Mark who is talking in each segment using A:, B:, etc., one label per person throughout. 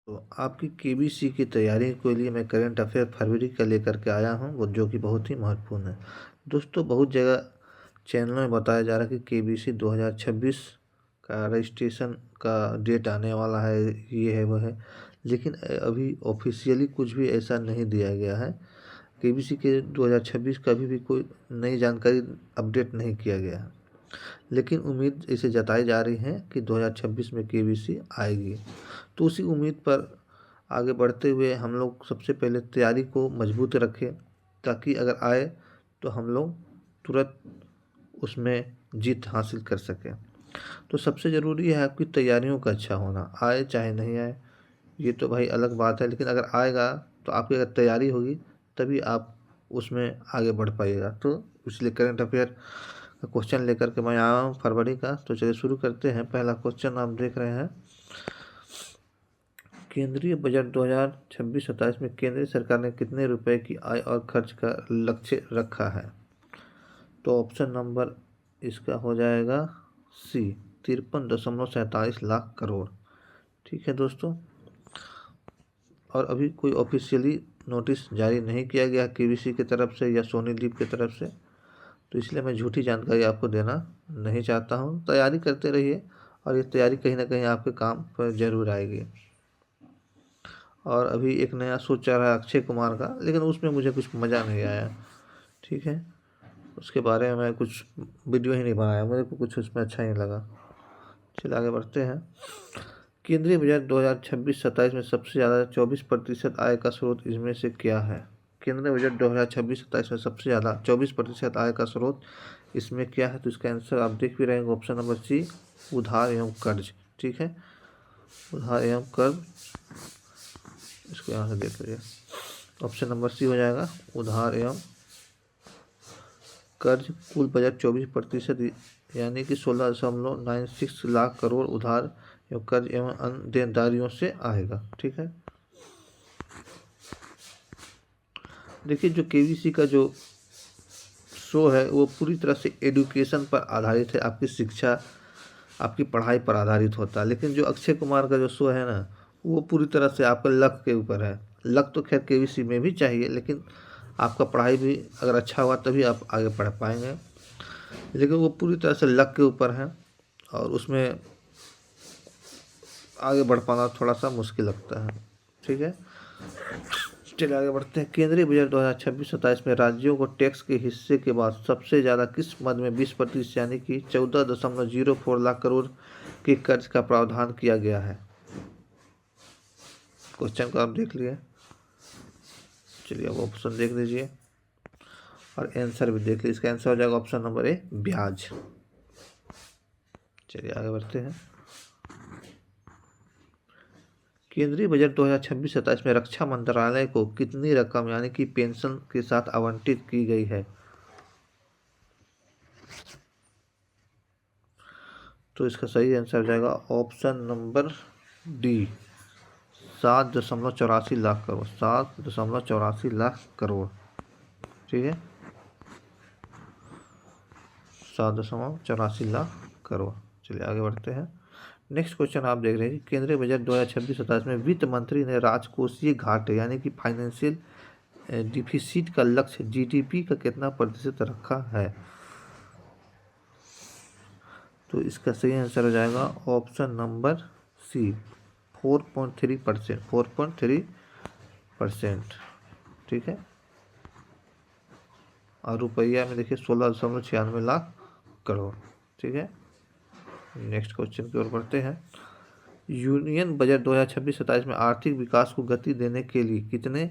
A: तो आपकी केबीसी की तैयारी के लिए मैं करंट अफेयर फरवरी का लेकर के आया हूँ, वो जो कि बहुत ही महत्वपूर्ण है। दोस्तों, बहुत जगह चैनलों में बताया जा रहा है कि केबीसी 2026 का रजिस्ट्रेशन का डेट आने वाला है, ये है वो है, लेकिन अभी ऑफिशियली कुछ भी ऐसा नहीं दिया गया है। केबीसी के 2026 का अभी भी कोई नई जानकारी अपडेट नहीं किया गया है, लेकिन उम्मीद इसे जताई जा रही है कि 2026 में केबीसी आएगी। तो उसी उम्मीद पर आगे बढ़ते हुए हम लोग सबसे पहले तैयारी को मजबूत रखें, ताकि अगर आए तो हम लोग तुरंत उसमें जीत हासिल कर सकें। तो सबसे ज़रूरी है आपकी तैयारियों का अच्छा होना, आए चाहे नहीं आए, ये तो भाई अलग बात है, लेकिन अगर आएगा तो आपकी अगर तैयारी होगी तभी आप उसमें आगे बढ़ पाइएगा। तो इसलिए करंट अफेयर का क्वेश्चन लेकर के मैं आया हूँ फरवरी का। तो चलिए शुरू करते हैं। पहला क्वेश्चन आप देख रहे हैं, केंद्रीय बजट 2026-27 में केंद्र सरकार ने कितने रुपए की आय और खर्च का लक्ष्य रखा है? तो ऑप्शन नंबर इसका हो जाएगा सी, 53.47 लाख करोड़। ठीक है दोस्तों, और अभी कोई ऑफिशियली नोटिस जारी नहीं किया गया केबीसी की तरफ से या सोनी लिव की तरफ से, तो इसलिए मैं झूठी जानकारी आपको देना नहीं चाहता हूँ। तैयारी करते रहिए और ये तैयारी कहीं ना कहीं आपके काम पर ज़रूर आएगी। और अभी एक नया शो चल रहा है अक्षय कुमार का, लेकिन उसमें मुझे कुछ मज़ा नहीं आया। ठीक है, उसके बारे में मैं कुछ वीडियो ही नहीं बनाया, मुझे को कुछ उसमें अच्छा नहीं लगा। चलिए आगे बढ़ते हैं। केंद्रीय बजट 2026-27 में सबसे ज़्यादा 24% आय का स्रोत इसमें से क्या है? केंद्रीय बजट 2026-27 में सबसे ज़्यादा 24% आय का स्रोत इसमें क्या है? तो इसका आंसर आप देख भी रहेंगे, ऑप्शन नंबर सी, उधार एवं कर्ज। ठीक है, उधार एवं कर्ज, इसको यहाँ से देख लीजिए, ऑप्शन नंबर सी हो जाएगा, उधार एवं कर्ज। कुल बजट 24% यानी कि 16.96 लाख करोड़ उधार एवं कर्ज एवं अन्य देनदारियों से आएगा। ठीक है, देखिए जो केबीसी का जो शो है वो पूरी तरह से एडुकेशन पर आधारित है, आपकी शिक्षा, आपकी पढ़ाई पर आधारित होता है। लेकिन जो अक्षय कुमार का जो शो है ना, वो पूरी तरह से आपका लक के ऊपर है। लक तो खैर केबीसी में भी चाहिए, लेकिन आपका पढ़ाई भी अगर अच्छा हुआ तभी आप आगे पढ़ पाएंगे, लेकिन वो पूरी तरह से लक के ऊपर है और उसमें आगे बढ़ पाना थोड़ा सा मुश्किल लगता है। ठीक है, चलिए आगे बढ़ते हैं। केंद्रीय बजट 2026-27 में राज्यों को टैक्स के हिस्से के बाद सबसे ज़्यादा किस मद में 20% यानी कि 14.04 लाख करोड़ के कर्ज का प्रावधान किया गया है? क्वेश्चन को आप देख लिए, चलिए अब ऑप्शन देख लीजिए और आंसर भी देख लीजिए। इसका आंसर हो जाएगा ऑप्शन नंबर ए, ब्याज। चलिए आगे बढ़ते हैं। केंद्रीय बजट 2026-27 में रक्षा मंत्रालय को कितनी रकम यानी कि पेंशन के साथ आवंटित की गई है? तो इसका सही आंसर हो जाएगा option number D, 7.84 lakh crore. 7.84 lakh crore. ठीक है, 7.84 लाख करोड़। चलिए आगे बढ़ते हैं। नेक्स्ट क्वेश्चन आप देख रहे हैं, केंद्रीय बजट 2026-27 में वित्त मंत्री ने राजकोषीय घाटे यानी कि फाइनेंशियल डिफिसिट का लक्ष्य जीडीपी का कितना प्रतिशत रखा है? तो इसका सही आंसर हो जाएगा ऑप्शन नंबर सी, 4.3%। 4.3%। ठीक है, और रुपया में देखिए 16.96 लाख करोड़। ठीक है, नेक्स्ट क्वेश्चन की ओर बढ़ते हैं। यूनियन बजट 2026-27 में आर्थिक विकास को गति देने के लिए कितने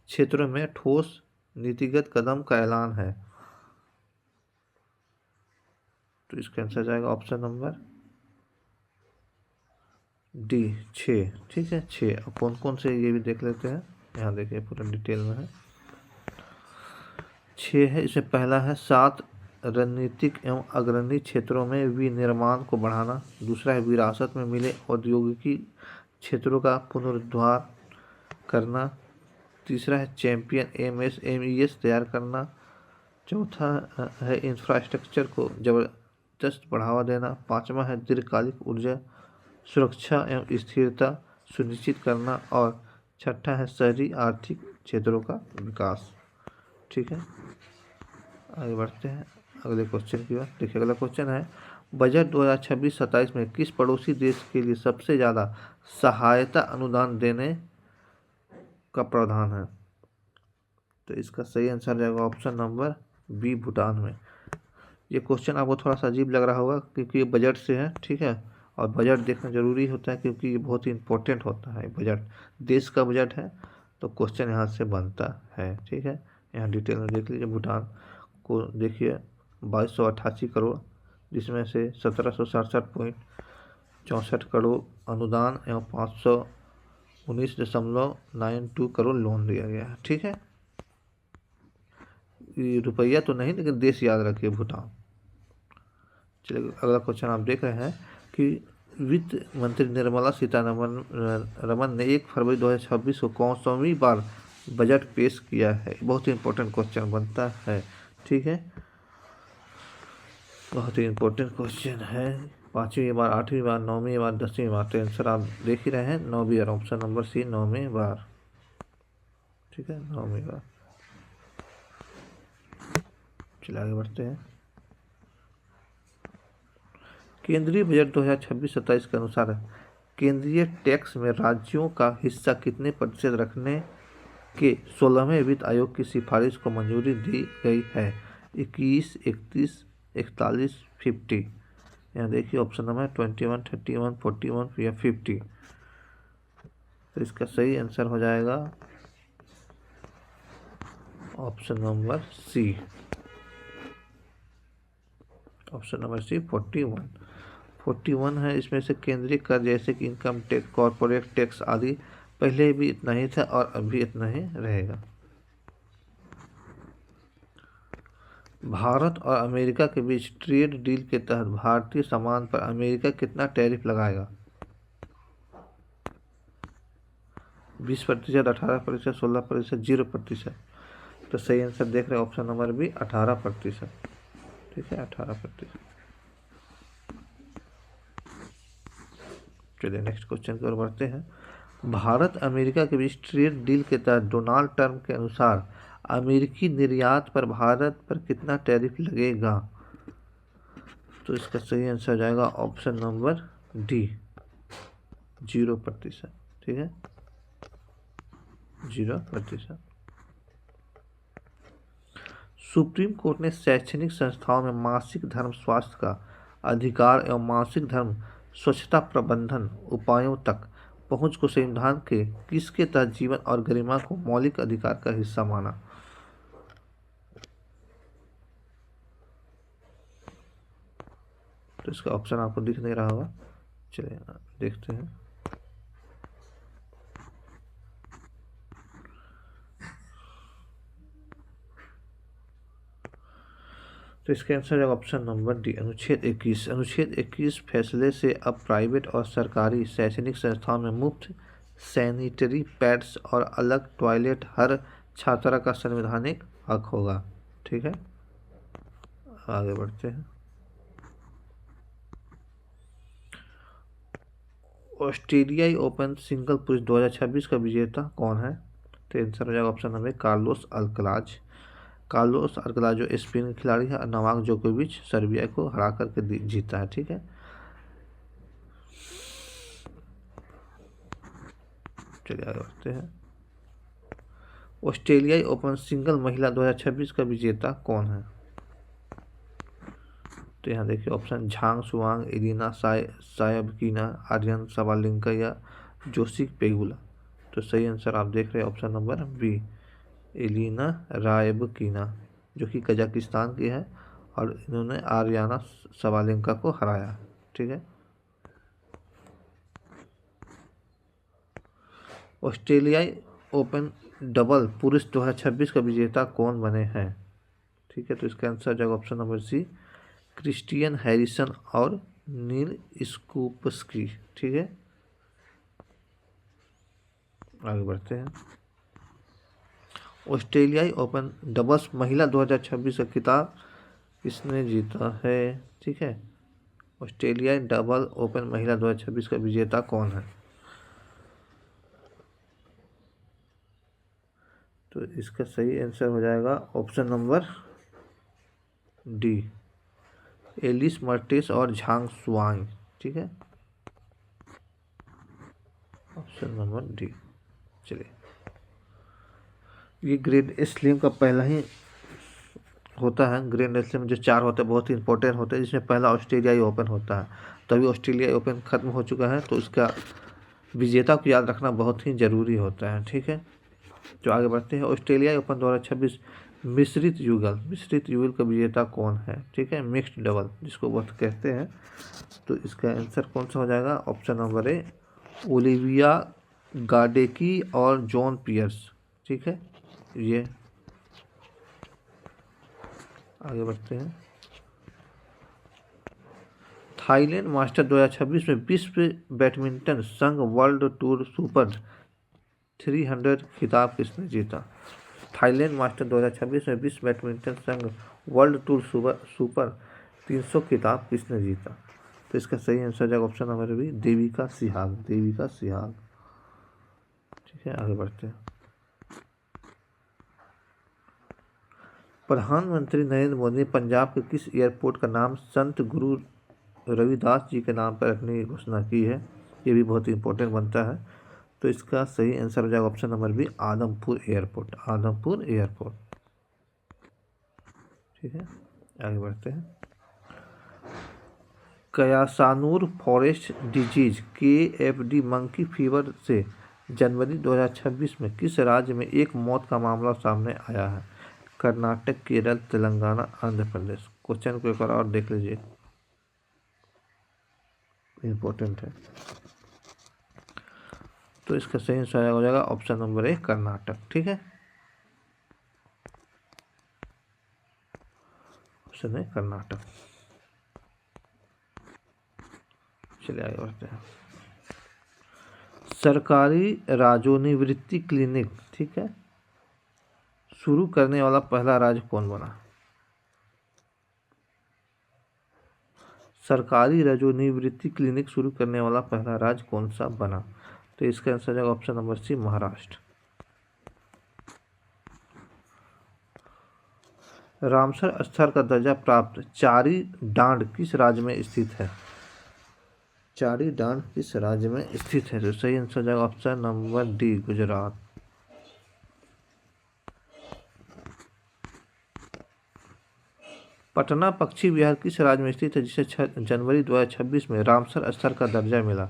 A: क्षेत्रों में ठोस नीतिगत कदम का ऐलान है? तो इसका आंसर जाएगा ऑप्शन नंबर डी, 6। ठीक है, 6। और कौन कौन से ये भी देख लेते हैं, यहाँ देखिए पूरा डिटेल में है। 6 है, इसमें पहला है 7 रणनीतिक एवं अग्रणी क्षेत्रों में विनिर्माण को बढ़ाना। दूसरा है विरासत में मिले औद्योगिकी क्षेत्रों का पुनरुद्धार करना। तीसरा है चैंपियन एमएसएमईएस तैयार करना। चौथा है इंफ्रास्ट्रक्चर को जबरदस्त बढ़ावा देना। पांचवा है दीर्घकालिक ऊर्जा सुरक्षा एवं स्थिरता सुनिश्चित करना और छठा है शहरी आर्थिक क्षेत्रों का विकास। ठीक है, आगे बढ़ते हैं अगले क्वेश्चन की ओर। देखिए अगला क्वेश्चन है, बजट 2026-27 में किस पड़ोसी देश के लिए सबसे ज़्यादा सहायता अनुदान देने का प्रावधान है? तो इसका सही आंसर रहेगा ऑप्शन नंबर बी, भूटान में। ये क्वेश्चन आपको थोड़ा सा अजीब लग रहा होगा क्योंकि ये बजट से है, ठीक है, और बजट देखना जरूरी होता है क्योंकि ये बहुत ही इंपॉर्टेंट होता है। बजट देश का बजट है तो क्वेश्चन यहाँ से बनता है। ठीक है, यहाँ डिटेल में देख लीजिए। भूटान को देखिए 2288 करोड़, जिसमें से 1767.64 करोड़ अनुदान एवं 519.92 करोड़ लोन दिया गया है। ठीक है, रुपया तो नहीं लेकिन देश याद रखिए, भूटान। चलिए अगला क्वेश्चन आप देख रहे हैं कि वित्त मंत्री निर्मला सीतारमन ने 1 फरवरी 2026 को कौनसवीं बार बजट पेश किया है? बहुत ही इंपॉर्टेंट क्वेश्चन बनता है। ठीक है, बहुत ही इंपॉर्टेंट क्वेश्चन है। 5वीं बार, 8वीं बार, 9वीं बार, 10वीं बार। तो आंसर आप देख ही रहे हैं, 9वीं बार, ऑप्शन नंबर सी, 9वीं बार। ठीक है, 9वीं बार। चलिए आगे बढ़ते हैं। केंद्रीय बजट 2026-27 के अनुसार केंद्रीय टैक्स में राज्यों का हिस्सा कितने प्रतिशत रखने के 16वें वित्त आयोग की सिफारिश को मंजूरी दी गई है? 21, 31, 41, 50। यहाँ देखिए ऑप्शन नंबर 21, 31, 41 या 50। तो इसका सही आंसर हो जाएगा option number C, option number C 41 है। इसमें से केंद्रीय कर जैसे कि इनकम टैक्स, कॉर्पोरेट टैक्स आदि पहले भी इतना ही था और अभी इतना ही रहेगा। भारत और अमेरिका के बीच ट्रेड डील के तहत भारतीय सामान पर अमेरिका कितना टैरिफ लगाएगा? 20%, 18%, 16%, 0%। तो सही आंसर देख रहे हैं ऑप्शन नंबर बी, 18%। ठीक है, 18%। चलिए नेक्स्ट क्वेश्चन की ओर बढ़ते हैं। भारत अमेरिका के बीच ट्रेड डील के तहत डोनाल्ड ट्रंप के अनुसार अमेरिकी निर्यात पर भारत पर कितना टैरिफ लगेगा? तो इसका सही आंसर हो जाएगा ऑप्शन नंबर डी, 0%। ठीक है, 0%। सुप्रीम कोर्ट ने शैक्षणिक संस्थाओं में मासिक धर्म स्वास्थ्य का अधिकार एवं मासिक धर्म स्वच्छता प्रबंधन उपायों तक पहुंच को संविधान के किसके तहत जीवन और गरिमा को मौलिक अधिकार का हिस्सा माना? तो इसका ऑप्शन आपको दिख नहीं रहा होगा, चलिए देखते हैं। तो इसका आंसर है ऑप्शन नंबर डी, अनुच्छेद 21। अनुच्छेद 21 फैसले से अब प्राइवेट और सरकारी शैक्षणिक संस्थाओं में मुफ्त सैनिटरी पैड्स और अलग टॉयलेट हर छात्रा का संवैधानिक हक होगा। ठीक है, आगे बढ़ते हैं। ऑस्ट्रेलियाई ओपन सिंगल पुरुष 2026 का विजेता कौन है? तो आंसर हो जाएगा option number Carlos Alcaraz. Carlos Alcaraz जो स्पेन के खिलाड़ी है, नोवाक जोकोविच सर्बिया को हरा करके जीता है। ठीक है, चलिए आगे बढ़ते हैं। ऑस्ट्रेलियाई ओपन सिंगल महिला 2026 का विजेता कौन है? तो यहाँ देखिए ऑप्शन झांग सुवांग, इलिना सायबकीना, आर्यन सबालेंका या जोसिक पेगुला। तो सही आंसर आप देख रहे हैं ऑप्शन नंबर बी, इलिना रायबकीना, जो कि कजाकिस्तान की है और इन्होंने आर्याना सबालेंका को हराया। ठीक है, ऑस्ट्रेलियाई ओपन डबल पुरुष 2026 का विजेता कौन बने हैं? ठीक है, तो इसका आंसर जाएगा option number C, Christian Harrison और नील स्कूपस्की। ठीक है, आगे बढ़ते हैं। ऑस्ट्रेलियाई ओपन डबल्स महिला 2026 का खिताब किसने जीता है? ठीक है, ऑस्ट्रेलियाई डबल ओपन महिला 2026 का विजेता कौन है? तो इसका सही आंसर हो जाएगा ऑप्शन नंबर डी, एलिस मर्टिस और झांग सुआंग। ठीक है, ऑप्शन नंबर डी। चलिए, ये ग्रैंड स्लैम का पहला ही होता है। ग्रैंड स्लैम जो 4 होते हैं बहुत ही इंपॉर्टेंट होते हैं, जिसमें पहला ऑस्ट्रेलियाई ओपन होता है। तो अभी ऑस्ट्रेलियाई ओपन ख़त्म हो चुका है, तो इसका विजेता को याद रखना बहुत ही ज़रूरी होता है। ठीक है, तो आगे बढ़ते हैं। ऑस्ट्रेलियाई ओपन 2026 मिश्रित युगल का विजेता कौन है? ठीक है, मिक्स्ड डबल जिसको बहुत कहते हैं। तो इसका आंसर कौन सा हो जाएगा? ऑप्शन नंबर ए, ओलिविया गाडेकी और जॉन पियर्स। ठीक है, ये आगे बढ़ते हैं। थाईलैंड मास्टर 2026 में विश्व बैडमिंटन संघ वर्ल्ड टूर सुपर 300 खिताब किसने जीता? थाईलैंड मास्टर 2026 में विश्व बैडमिंटन संघ वर्ल्ड टूर सुपर 300 खिताब किसने जीता? तो इसका सही आंसर जाएगा option number B, Devika Sihag. ठीक है, आगे बढ़ते हैं। प्रधानमंत्री नरेंद्र मोदी ने पंजाब के किस एयरपोर्ट का नाम संत गुरु रविदास जी के नाम पर रखने की घोषणा की है? ये भी बहुत इंपॉर्टेंट बनता है। तो इसका सही आंसर हो जाएगा option number B, Adampur airport. ठीक है, आगे बढ़ते हैं। Kyasanur forest disease KFD monkey fever से जनवरी 2026 में किस राज्य में एक मौत का मामला सामने आया है? कर्नाटक, केरल, तेलंगाना, आंध्र प्रदेश। क्वेश्चन को एक बार और देख लीजिए, इम्पोर्टेंट है। तो इसका सही आंसर हो जाएगा ऑप्शन नंबर ए, कर्नाटक। ठीक है, ऑप्शन ए कर्नाटक। चलिए आगे बढ़ते हैं। सरकारी राजोनिवृत्ति क्लिनिक, ठीक है, शुरू करने वाला पहला राज्य कौन बना? सरकारी राजोनिवृत्ति क्लिनिक शुरू करने वाला पहला राज्य कौन सा बना? तो इसका आंसर है option number C, Maharashtra. Ramsar स्थल का दर्जा प्राप्त चारी डांड किस राज्य में स्थित है? चारी डांड किस राज्य में स्थित है? तो सही आंसर जाएगा option number D, Gujarat. Patna पक्षी विहार किस राज्य में स्थित है जिसे जनवरी 2026 में रामसर स्थल का दर्जा मिला?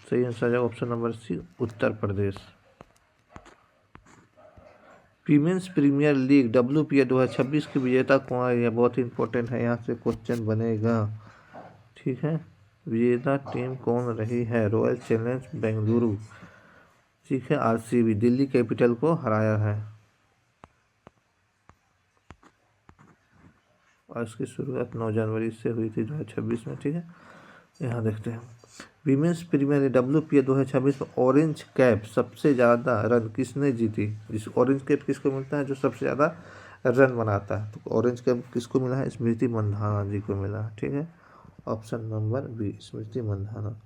A: सही आंसर है ऑप्शन नंबर सी, Uttar Pradesh. Women's premiere league WPL 2026 की विजेता कौन है? यह बहुत ही इंपॉर्टेंट है, यहाँ से क्वेश्चन बनेगा। ठीक है, विजेता टीम कौन रही है? Royal challenge Bengaluru. ठीक है, RCB दिल्ली कैपिटल को हराया है और इसकी शुरुआत 9 जनवरी से हुई थी 2026 में। ठीक है, यहाँ देखते हैं। वीमेंस प्रीमियर लीग WPL 2026 में ऑरेंज कैप सबसे ज़्यादा रन किसने जीती? जिस ऑरेंज कैप किसको मिलता है? जो सबसे ज़्यादा रन बनाता है। तो ऑरेंज कैप किसको मिला है? स्मृति मंधाना जी को मिला है। ठीक है, option number B, Smriti Mandhana.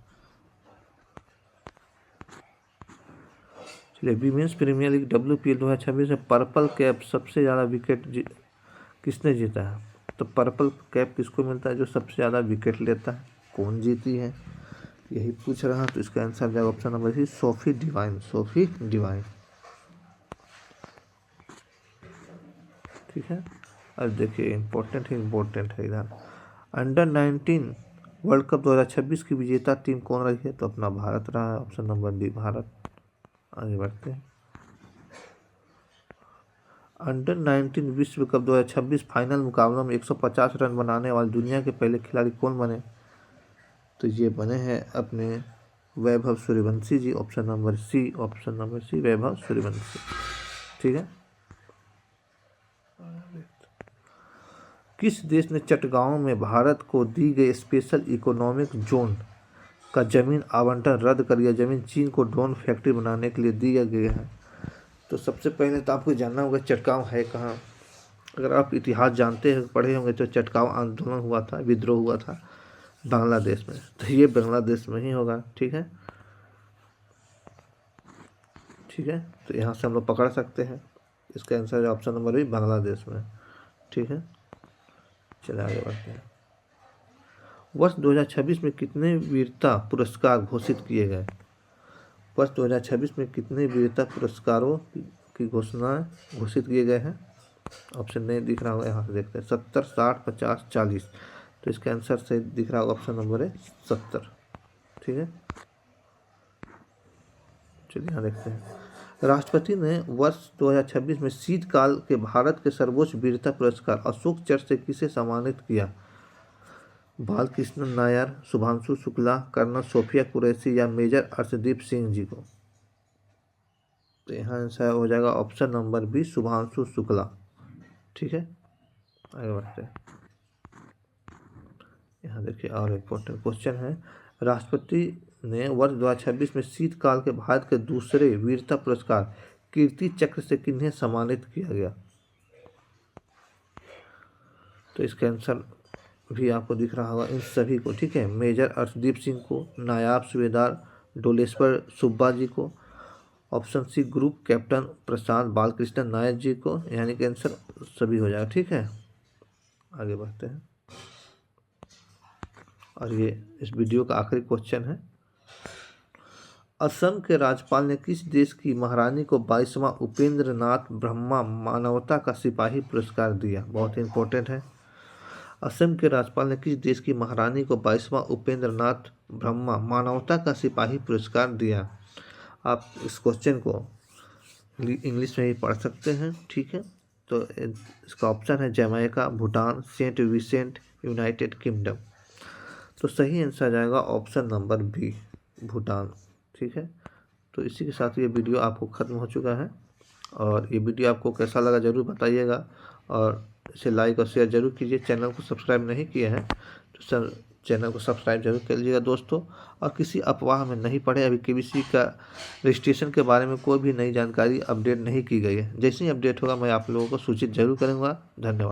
A: चलिए, वीमेंस प्रीमियर लीग WPL 2026 में पर्पल कैप सबसे ज़्यादा विकेट किसने जीता है? तो पर्पल कैप किसको मिलता है? जो सबसे ज़्यादा विकेट लेता है। कौन जीती है, यही पूछ रहा। तो इसका आंसर जाएगा option number C, Sophie Devine. ठीक है, अब देखिए इम्पोर्टेंट है इधर। अंडर 19 वर्ल्ड कप 2026 की विजेता टीम कौन रही है? तो अपना भारत रहा है, ऑप्शन नंबर डी, भारत। आगे बढ़ते हैं। अंडर 19 विश्व कप 2026 फाइनल मुकाबलों में 150 रन बनाने वाले दुनिया के पहले खिलाड़ी कौन बने? तो ये बने हैं अपने वैभव सूर्यवंशी जी, ऑप्शन नंबर सी, वैभव सूर्यवंशी। ठीक है, किस देश ने चटगांव में भारत को दी गई स्पेशल इकोनॉमिक जोन का जमीन आवंटन रद्द कर? यह जमीन चीन को ड्रोन फैक्ट्री बनाने के लिए दिया गया है। तो सबसे पहले तो आपको जानना होगा चटगांव है कहाँ। अगर आप इतिहास जानते हैं, पढ़े होंगे, तो चटगांव आंदोलन हुआ था, विद्रोह हुआ था बांग्लादेश में। तो ये बांग्लादेश में ही होगा। ठीक है, ठीक है, तो यहाँ से हम लोग पकड़ सकते हैं। इसका answer option number B Bangladesh में। ठीक है, चलिए आगे बढ़ते हैं। वर्ष 2026 में कितने वीरता पुरस्कार घोषित किए गए? वर्ष 2026 में कितने वीरता पुरस्कारों की घोषणा घोषित किए गए हैं? ऑप्शन नहीं दिख रहा होगा, यहाँ से देखते हैं। 70, 60, 50, 40। तो इसका आंसर से दिख रहा होगा ऑप्शन नंबर है 70। ठीक है, चलिए यहाँ देखते हैं। राष्ट्रपति ने वर्ष 2026 में शीतकाल के भारत के सर्वोच्च वीरता पुरस्कार अशोक चक्र से किसे सम्मानित किया? बालकृष्ण नायर, शुभांशु शुक्ला, कर्नल सोफिया कुरैशी या मेजर अर्शदीप सिंह जी को? तो यहाँ आंसर हो जाएगा option number B Shubhanshu Shukla. ठीक है, आगे बढ़ते हैं। यहाँ देखिए और इम्पोर्टेंट क्वेश्चन है। राष्ट्रपति ने वर्ष 2026 में शीतकाल के भारत के दूसरे वीरता पुरस्कार कीर्ति चक्र से किन्हें सम्मानित किया गया? तो इसका आंसर भी आपको दिख रहा होगा इन सभी को। ठीक है, मेजर अर्शदीप सिंह को, नायब सूबेदार डोलेश्वर सुब्बा जी को, ऑप्शन सी ग्रुप कैप्टन प्रशांत बालकृष्ण नायर जी को, यानी कि आंसर सभी हो जाएगा। ठीक है, आगे बढ़ते हैं। और ये इस वीडियो का आखिरी क्वेश्चन है। असम के राज्यपाल ने किस देश की महारानी को 22वां उपेंद्र नाथ ब्रह्मा मानवता का सिपाही पुरस्कार दिया? बहुत इंपॉर्टेंट है। असम के राज्यपाल ने किस देश की महारानी को 22वां उपेंद्र नाथ ब्रह्मा मानवता का सिपाही पुरस्कार दिया? आप इस क्वेश्चन को इंग्लिश में भी पढ़ सकते हैं। ठीक है, तो इसका ऑप्शन है Jamaica, Bhutan, Saint Vincent, United Kingdom. तो सही आंसर आ जाएगा ऑप्शन नंबर बी भूटान। ठीक है, तो इसी के साथ ये वीडियो आपको ख़त्म हो चुका है। और ये वीडियो आपको कैसा लगा ज़रूर बताइएगा, और इसे लाइक और शेयर जरूर कीजिए। चैनल को सब्सक्राइब नहीं किए हैं तो सर चैनल को सब्सक्राइब जरूर कर लीजिएगा दोस्तों। और किसी अफवाह में नहीं पड़े। अभी केबीसी का रजिस्ट्रेशन के बारे में कोई भी नई जानकारी अपडेट नहीं की गई है। जैसे ही अपडेट होगा मैं आप लोगों को सूचित जरूर करूँगा। धन्यवाद।